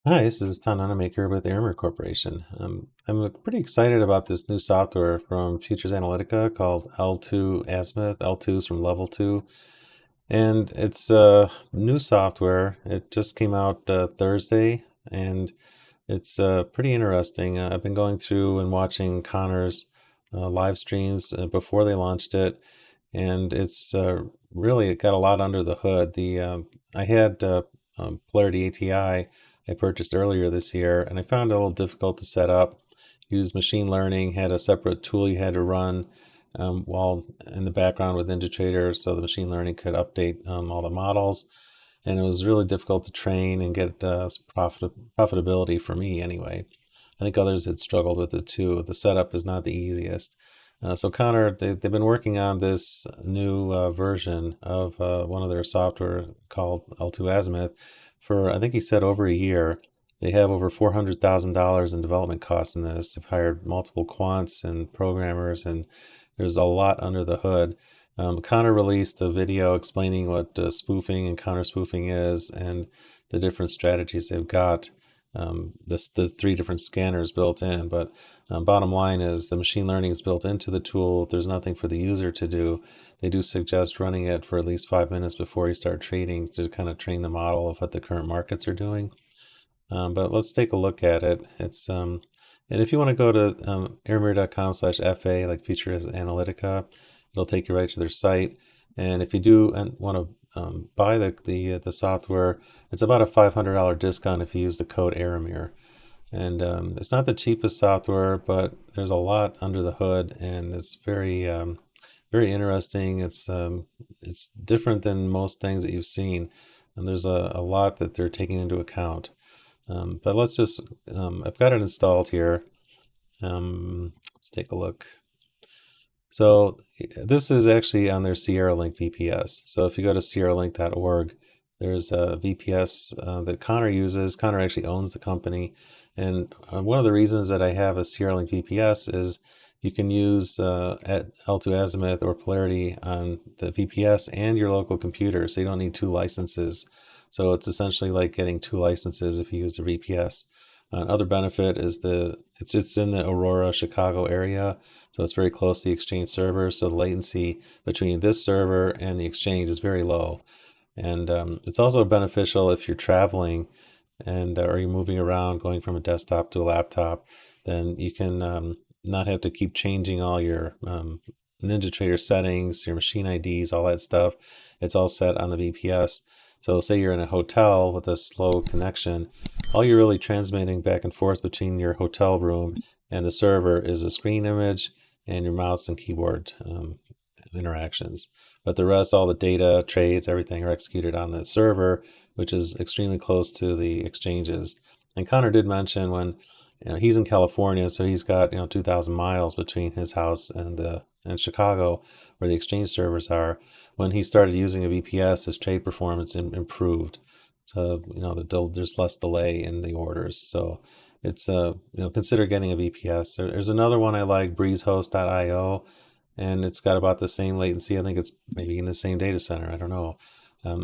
Hi, this is Tom Maker with Airmer Corporation. I'm pretty excited about this new software from Futures Analytica called L2Azimuth. L2 is from level 2. And it's new software. It just came out Thursday, and it's pretty interesting. I've been going through and watching Connor's live streams before they launched it, and it's really it got a lot under the hood. I had Polarity ATI I purchased earlier this year, and I found it a little difficult to set up. Used machine learning, had a separate tool you had to run while in the background with NinjaTrader, so the machine learning could update all the models. And it was really difficult to train and get profitability for me anyway. I think others had struggled with it too. The setup is not the easiest. So Connor, they've been working on this new version of one of their software called L2Azimuth for, I think he said, over a year. They have over $400,000 in development costs in this. They've hired multiple quants and programmers, and there's a lot under the hood. Connor released a video explaining what spoofing and counter spoofing is and the different strategies they've got. The three different scanners built in, but bottom line is the machine learning is built into the tool. There's nothing for the user to do. They do suggest running it for at least 5 minutes before you start trading to kind of train the model of what the current markets are doing. But let's take a look at it. And if you want to go to airmere.com/FA, like Features Analytica, it'll take you right to their site. And if you do want to buy the software, it's about a $500 discount if you use the code AIRMERE. And it's not the cheapest software, but there's a lot under the hood, and it's very interesting. It's different than most things that you've seen, and there's a lot that they're taking into account. But let's just, I've got it installed here. Let's take a look. So this is actually on their Sierra Link VPS. So if you go to sierralink.org, there's a VPS that Connor uses. Connor actually owns the company. And one of the reasons that I have a Sierra Link VPS is you can use at L2Azimuth or Polarity on the VPS and your local computer. So you don't need two licenses. So it's essentially like getting two licenses if you use the VPS. Another benefit is it's in the Aurora, Chicago area, so it's very close to the Exchange server. So the latency between this server and the Exchange is very low, and it's also beneficial if you're traveling and or you're moving around, going from a desktop to a laptop. Then you can not have to keep changing all your NinjaTrader settings, your machine IDs, all that stuff. It's all set on the VPS. So say you're in a hotel with a slow connection, all you're really transmitting back and forth between your hotel room and the server is a screen image and your mouse and keyboard interactions. But the rest, all the data, trades, everything are executed on the server, which is extremely close to the exchanges. And Connor did mention when he's in California, so he's got 2,000 miles between his house and Chicago, where the exchange servers are. When he started using a VPS, his trade performance improved. So there's less delay in the orders. So it's consider getting a VPS. There's another one I like, breezehost.io, and it's got about the same latency. I think it's maybe in the same data center. I don't know,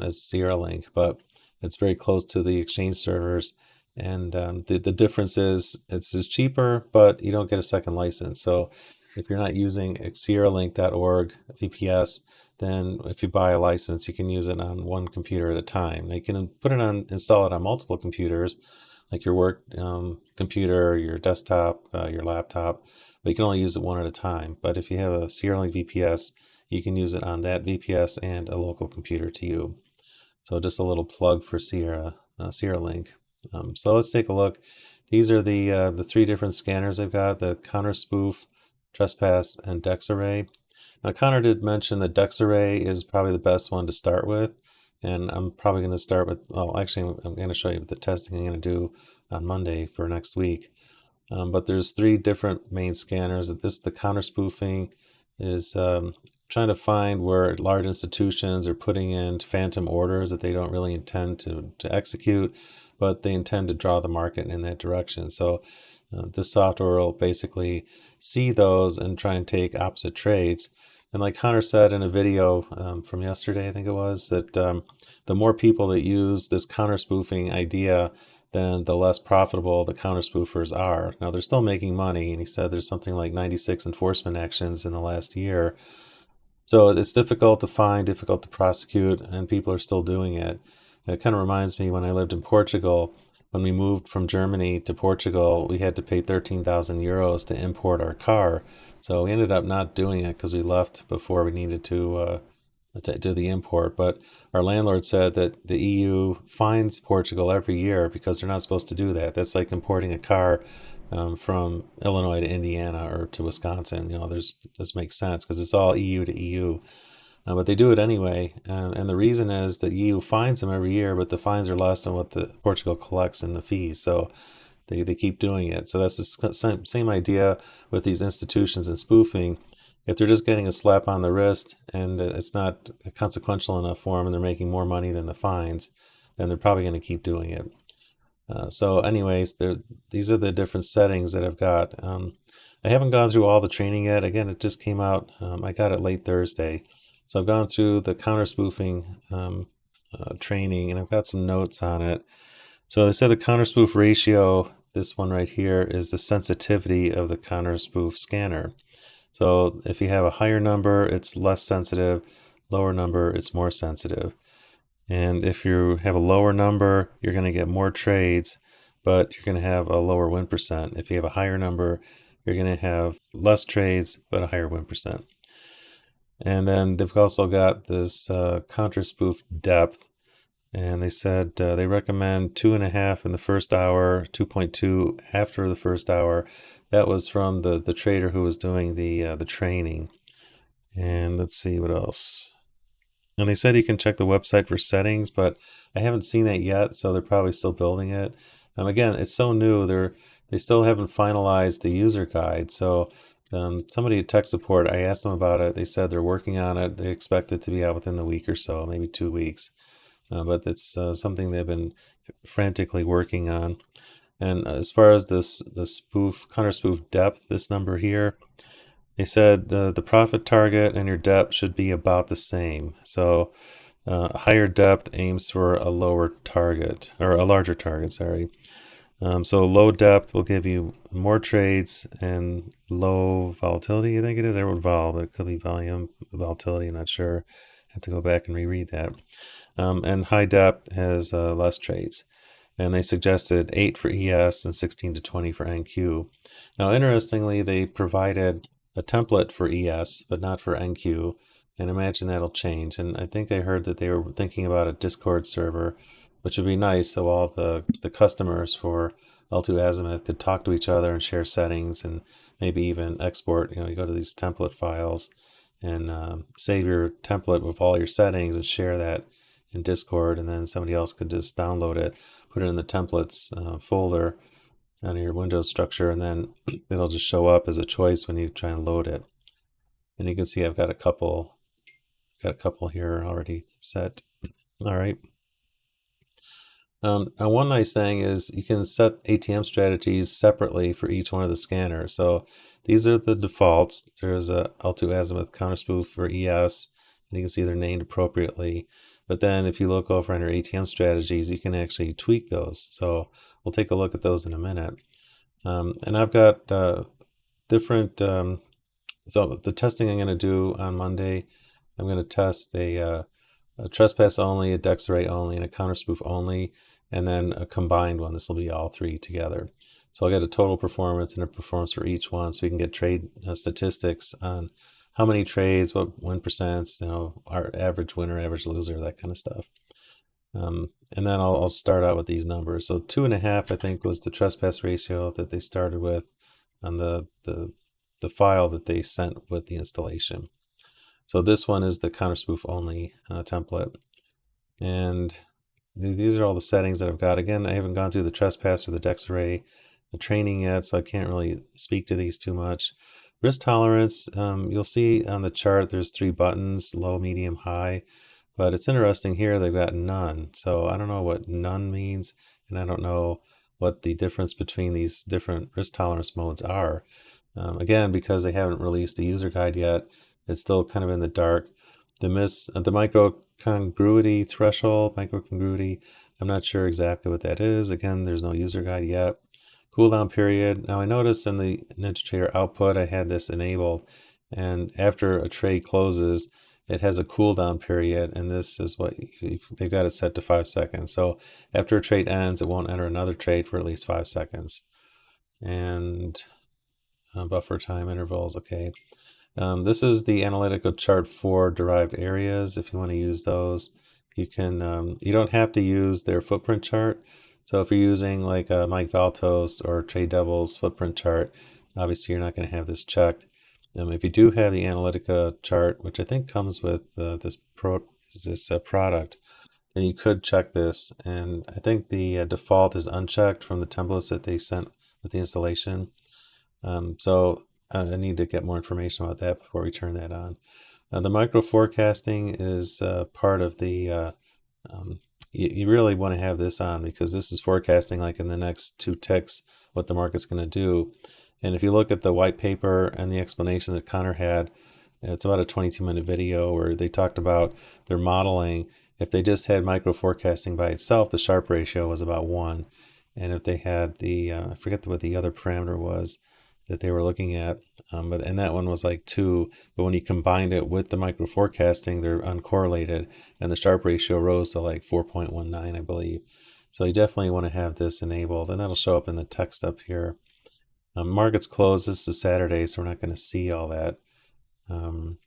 as Sierra Link, but it's very close to the exchange servers. And the difference is it's cheaper, but you don't get a second license. So if you're not using sierralink.org VPS, then if you buy a license, you can use it on one computer at a time. Now you can install it on multiple computers, like your work computer, your desktop, your laptop, but you can only use it one at a time. But if you have a Sierra Link VPS, you can use it on that VPS and a local computer to you. So just a little plug for Sierra Link. So let's take a look. These are the three different scanners I've got: the counter spoof, Trespass, and DEX-Array. Now Connor did mention that DEX-Array is probably the best one to start with, and I'm probably going to start with, well, actually I'm going to show you the testing I'm going to do on Monday for next week. But there's three different main scanners. The counter spoofing is trying to find where large institutions are putting in phantom orders that they don't really intend to execute, but they intend to draw the market in that direction. So this software will basically see those and try and take opposite trades. And like Connor said in a video from yesterday, I think it was, that the more people that use this counter spoofing idea, then the less profitable the counter spoofers are. Now they're still making money, and he said there's something like 96 enforcement actions in the last year. So it's difficult to find, difficult to prosecute, and people are still doing it. It kind of reminds me when I lived in Portugal. When we moved from Germany to Portugal, we had to pay 13,000 euros to import our car. So we ended up not doing it because we left before we needed to do the import. But our landlord said that the EU fines Portugal every year because they're not supposed to do that. That's like importing a car from Illinois to Indiana or to Wisconsin. This makes sense because it's all EU to EU. But they do it anyway, and the reason is the EU fines them every year, but the fines are less than what the Portugal collects in the fees, so they keep doing it. So that's the same idea with these institutions and spoofing. If they're just getting a slap on the wrist and it's not consequential enough for them and they're making more money than the fines, then they're probably going to keep doing it. So anyways, these are the different settings that I've got. I haven't gone through all the training yet. Again, it just came out. I got it late Thursday. So I've gone through the counter spoofing training, and I've got some notes on it. So they said the counter spoof ratio, this one right here, is the sensitivity of the counter spoof scanner. So if you have a higher number, it's less sensitive. Lower number, it's more sensitive. And if you have a lower number, you're going to get more trades, but you're going to have a lower win percent. If you have a higher number, you're going to have less trades, but a higher win percent. And then they've also got this counter spoof depth. And they said they recommend 2.5 in the first hour, 2.2 after the first hour. That was from the trader who was doing the training. And let's see what else. And they said you can check the website for settings, but I haven't seen that yet, so they're probably still building it. Again, it's so new. They still haven't finalized the user guide. So somebody at tech support, I asked them about it. They said they're working on it. They expect it to be out within the week or so, maybe 2 weeks. But it's something they've been frantically working on. And as far as the counter spoof depth, this number here, they said the profit target and your depth should be about the same. So higher depth aims for a lower target, or a larger target, sorry. So low depth will give you more trades, and low volatility, I think it is. I wrote vol, but it could be volume, volatility, I'm not sure. I have to go back and reread that. And high depth has less trades. And they suggested 8 for ES and 16 to 20 for NQ. Now, interestingly, they provided a template for ES, but not for NQ. And imagine that'll change. And I think I heard that they were thinking about a Discord server, which would be nice, so all the customers for L2Azimuth could talk to each other and share settings, and maybe even export. You go to these template files and save your template with all your settings and share that in Discord, and then somebody else could just download it, put it in the templates folder on your Windows structure, and then it'll just show up as a choice when you try and load it. And you can see I've got a couple here already set. All right. And one nice thing is you can set ATM strategies separately for each one of the scanners. So these are the defaults. There's a L2Azimuth counter spoof for ES, and you can see they're named appropriately. But then if you look over under ATM strategies, you can actually tweak those. So we'll take a look at those in a minute. And I've got different, so the testing I'm going to do on Monday, I'm going to test a Trespass only, a DEX-Array only, and a counter spoof only, and then a combined one. This will be all three together. So I'll get a total performance and a performance for each one, so we can get trade statistics on how many trades, what win percents, our average winner, average loser, that kind of stuff. And then I'll start out with these numbers. So 2.5, I think, was the trespass ratio that they started with on the file that they sent with the installation. So this one is the counter spoof only template. And these are all the settings that I've got. Again, I haven't gone through the trespass or the DEX-Array training yet, so I can't really speak to these too much. Risk tolerance, you'll see on the chart there's 3 buttons, low, medium, high. But it's interesting here, they've got none. So I don't know what none means, and I don't know what the difference between these different risk tolerance modes are. Again, because they haven't released the user guide yet, it's still kind of in the dark. The micro microcongruity threshold, microcongruity. I'm not sure exactly what that is. Again, there's no user guide yet. Cooldown period. Now I noticed in the NinjaTrader output I had this enabled, and after a trade closes, it has a cooldown period, and this is what they've got it set to 5 seconds. So after a trade ends, it won't enter another trade for at least 5 seconds. And buffer time intervals, okay. This is the analytical chart for derived areas. If you want to use those, you can. You don't have to use their footprint chart. So if you're using like Mike Valtos or Trade Devil's footprint chart, obviously you're not going to have this checked. If you do have the Analytica chart, which I think comes with this product, then you could check this. And I think the default is unchecked from the templates that they sent with the installation. So I need to get more information about that before we turn that on. The micro forecasting is part of the, you really want to have this on because this is forecasting like in the next 2 ticks what the market's going to do. And if you look at the white paper and the explanation that Connor had, it's about a 22-minute video where they talked about their modeling. If they just had micro forecasting by itself, the Sharpe ratio was about 1. And if they had the, I forget what the other parameter was that they were looking at, and that one was like 2. But when you combined it with the micro forecasting, they're uncorrelated, and the Sharpe ratio rose to like 4.19, I believe. So you definitely want to have this enabled, and that'll show up in the text up here. Markets closed. This is Saturday, so we're not going to see all that. And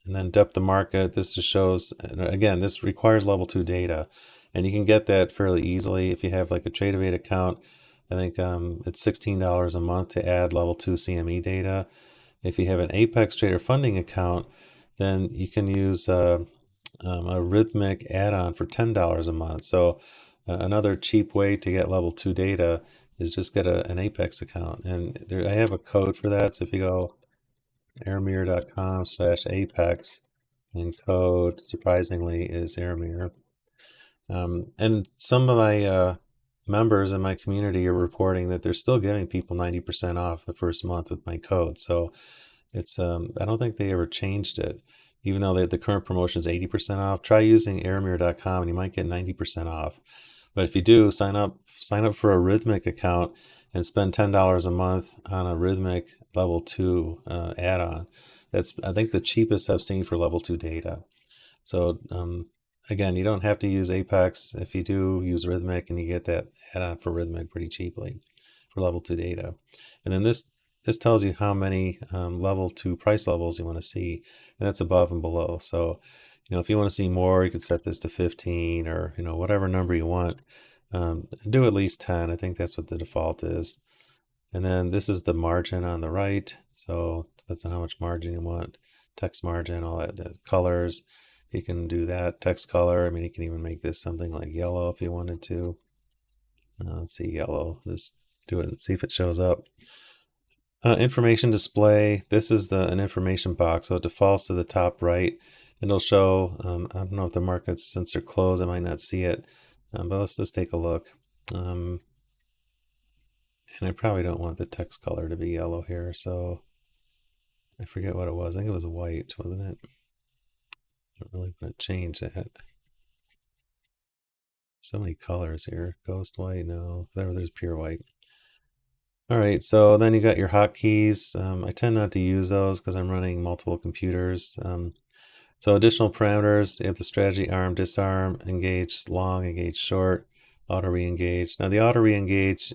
then depth of market. This just shows, again, this requires level 2 data, and you can get that fairly easily if you have like a Tradeovate account. I think it's $16 a month to add level 2 CME data. If you have an Apex Trader funding account, then you can use a Rhythmic add-on for $10 a month. So another cheap way to get level 2 data is just get an Apex account. And I have a code for that. So if you go airmirror.com/Apex, and code, surprisingly, is Airmirror. And some of my members in my community are reporting that they're still giving people 90% off the first month with my code. So it's I don't think they ever changed it, even though the current promotion is 80% off. Try using airmirror.com and you might get 90% off. But if you do, sign up for a Rhythmic account and spend $10 a month on a Rhythmic level 2 add-on. That's, I think, the cheapest I've seen for level 2 data. So again, you don't have to use Apex. If you do, use Rhythmic, and you get that add-on for Rhythmic pretty cheaply for level 2 data. And then this tells you how many level 2 price levels you want to see, and that's above and below. So, if you want to see more, you could set this to 15 or, whatever number you want. Do at least 10. I think that's what the default is. And then this is the margin on the right. So depends on how much margin you want. Text margin, all that, the colors. You can do that. Text color. I mean, you can even make this something like yellow if you wanted to. Let's see, yellow. Just do it and see if it shows up. Information display. This is an information box. So it defaults to the top right. It'll show, I don't know if the markets, since they're closed, I might not see it. But let's just take a look. And I probably don't want the text color to be yellow here. So I forget what it was. I think it was white, wasn't it? I don't really want to change that. So many colors here. Ghost white, no. There's pure white. All right, so then you got your hotkeys. I tend not to use those because I'm running multiple computers. So additional parameters, you have the strategy arm, disarm, engage long, engage short, auto re-engage. Now the auto re-engage,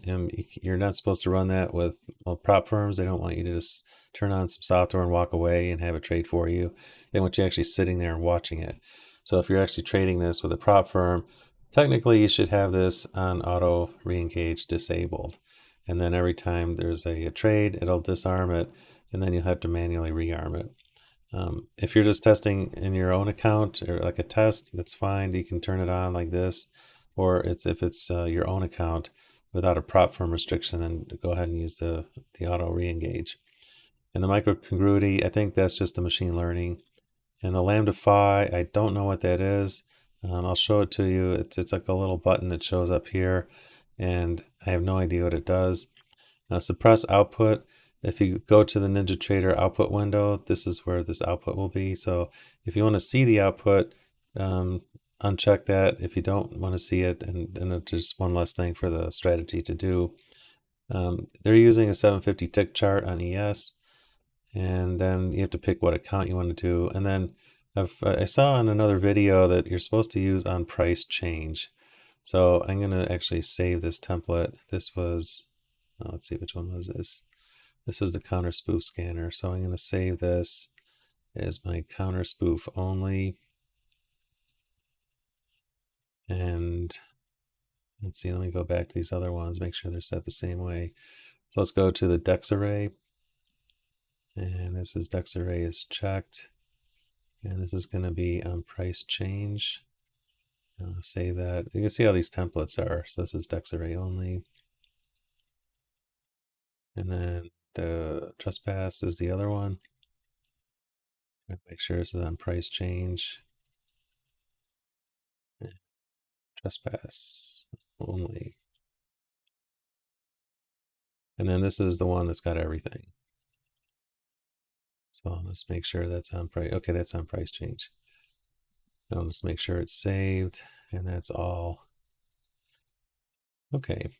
you're not supposed to run that with prop firms. They don't want you to just turn on some software and walk away and have it trade for you. They want you actually sitting there and watching it. So if you're actually trading this with a prop firm, technically you should have this on auto re-engage disabled. And then every time there's a trade, it'll disarm it, and then you'll have to manually rearm it. If you're just testing in your own account or like a test, that's fine. You can turn it on like this, or if it's your own account without a prop firm restriction, then go ahead and use the auto re-engage. And the microcongruity, I think that's just the machine learning. And the lambda phi, I don't know what that is. I'll show it to you. It's like a little button that shows up here, and I have no idea what it does. Suppress output. If you go to the NinjaTrader output window, this is where this output will be. So if you want to see the output, uncheck that if you don't want to see it, and just one less thing for the strategy to do. They're using a 750 tick chart on ES, and then you have to pick what account you want to do. And then I saw in another video that you're supposed to use on price change. So I'm going to actually save this template. This was, let's see, which one was this? This was the counter spoof scanner. So I'm going to save this as my counter spoof only. And let's see, let me go back to these other ones, make sure they're set the same way. So let's go to the DEX-Array. And this is DEX-Array is checked. And this is going to be on price change. Save that. You can see how these templates are. So this is DEX-Array only. And then the Trespass is the other one. Make sure this is on price change. Trespass only. And then this is the one that's got everything. So I'll just make sure that's on price. Okay, that's on price change. I'll just make sure it's saved, and that's all. Okay.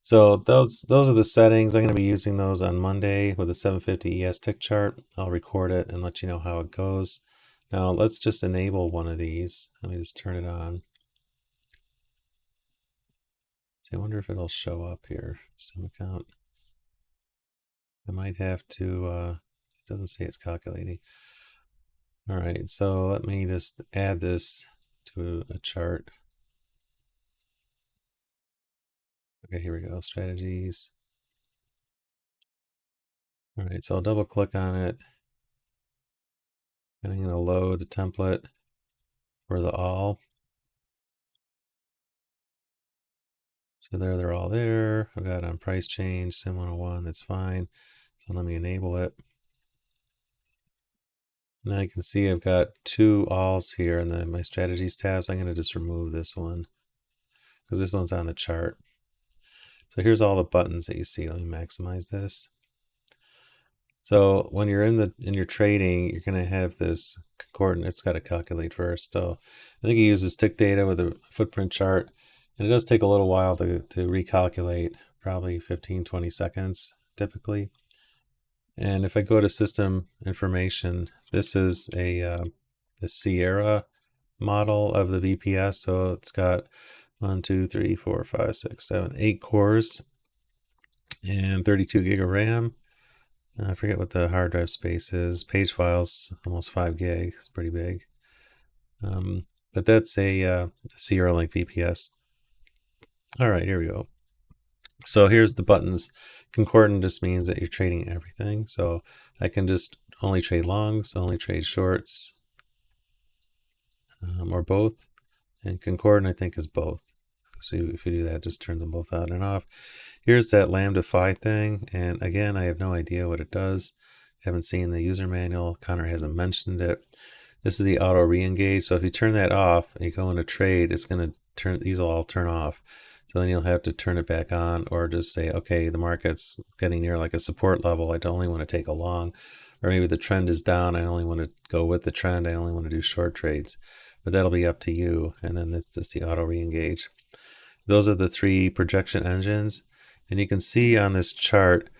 So those are the settings. I'm going to be using those on Monday with a 750 ES tick chart. I'll record it and let you know how it goes. Now let's just enable one of these. Let me just turn it on. I wonder if it'll show up here. Sim account. I might have to, it doesn't say it's calculating. All right, so let me just add this to a chart. Okay, here we go, strategies. All right, so I'll double click on it. And I'm gonna load the template for the all. So there, they're all there. I've got on price change, Sim 101, that's fine. So let me enable it. Now you can see I've got two alls here in my strategies tab. So I'm gonna just remove this one because this one's on the chart. So here's all the buttons that you see. Let me maximize this. So when you're in your trading, you're going to have this concordant. It's got to calculate first. So I think it uses tick data with a footprint chart, and it does take a little while to recalculate, probably 15-20 seconds typically. And if I go to system information, this is the Sierra model of the VPS. So it's got 1, 2, 3, 4, 5, 6, 7, 8 cores and 32 gig of RAM. I forget what the hard drive space is. Page files, almost 5 gig. It's pretty big. But that's a Sierra Link VPS. All right, here we go. So here's the buttons. Concordant just means that you're trading everything. So I can just only trade longs, only trade shorts, or both. And concordant, I think, is both. So if you do that, it just turns them both on and off. Here's that lambda phi thing. And again, I have no idea what it does. Haven't seen the user manual. Connor hasn't mentioned it. This is the auto re-engage. So if you turn that off and you go into trade, it's going to turn, these will all turn off. So then you'll have to turn it back on, or just say, okay, the market's getting near like a support level. I only want to take a long, or maybe the trend is down. I only want to go with the trend. I only want to do short trades, but that'll be up to you. And then this is the auto re-engage. Those are the three projection engines. And you can see on this chart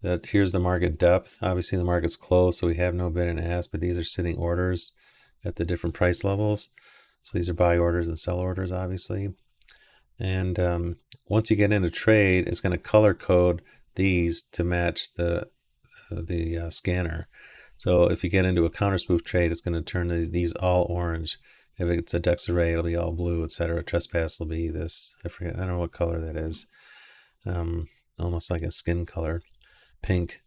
that here's the market depth. Obviously the market's closed, so we have no bid and ask, but these are sitting orders at the different price levels. So these are buy orders and sell orders, obviously. And once you get into trade, it's going to color code these to match the scanner. So if you get into a counter spoof trade, it's going to turn these all orange. If it's a DEX-Array, it'll be all blue, etc. Trespass will be this. I forget. I don't know what color that is. Almost like a skin color, pink.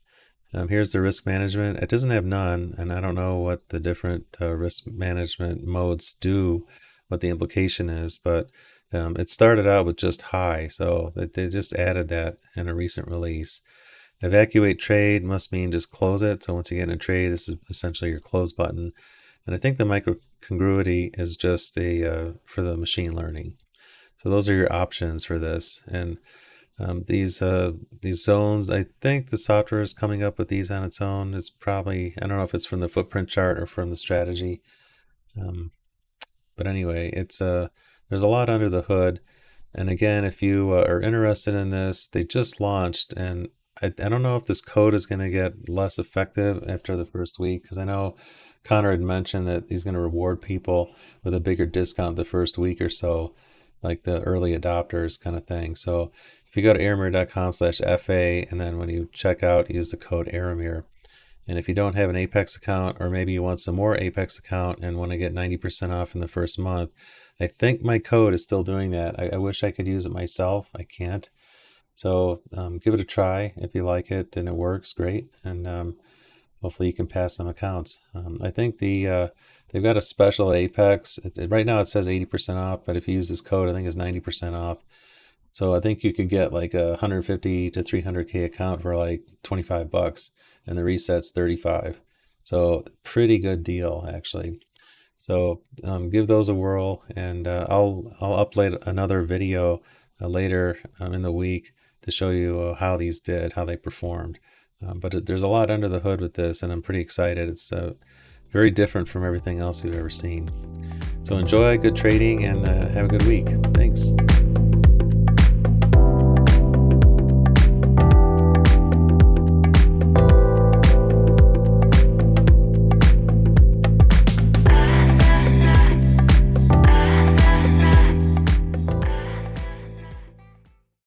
Here's the risk management. It doesn't have none, and I don't know what the different risk management modes do, what the implication is, but it started out with just high, so they just added that in a recent release. Evacuate trade must mean just close it. So once you get in a trade, this is essentially your close button. And I think the microcongruity is just for the machine learning. So those are your options for this. And these zones, I think the software is coming up with these on its own. It's probably, I don't know if it's from the footprint chart or from the strategy. But anyway, it's there's a lot under the hood. And again, if you are interested in this, they just launched, and I don't know if this code is going to get less effective after the first week, because I know Connor had mentioned that he's going to reward people with a bigger discount the first week or so, like the early adopters kind of thing. So if you go to aramir.com/FA, and then when you check out, use the code Aramir. And if you don't have an Apex account, or maybe you want some more Apex account and want to get 90% off in the first month, I think my code is still doing that. I wish I could use it myself. I can't. So give it a try. If you like it and it works, great. And hopefully you can pass some accounts. I think they've got a special Apex. Right now it says 80% off, but if you use this code, I think it's 90% off. So I think you could get like a 150 to 300K account for like $25, and the reset's 35. So pretty good deal, actually. So give those a whirl, and I'll upload another video later in the week to show you how these did, how they performed. But there's a lot under the hood with this, and I'm pretty excited. It's very different from everything else we've ever seen. So enjoy, good trading, and have a good week. Thanks.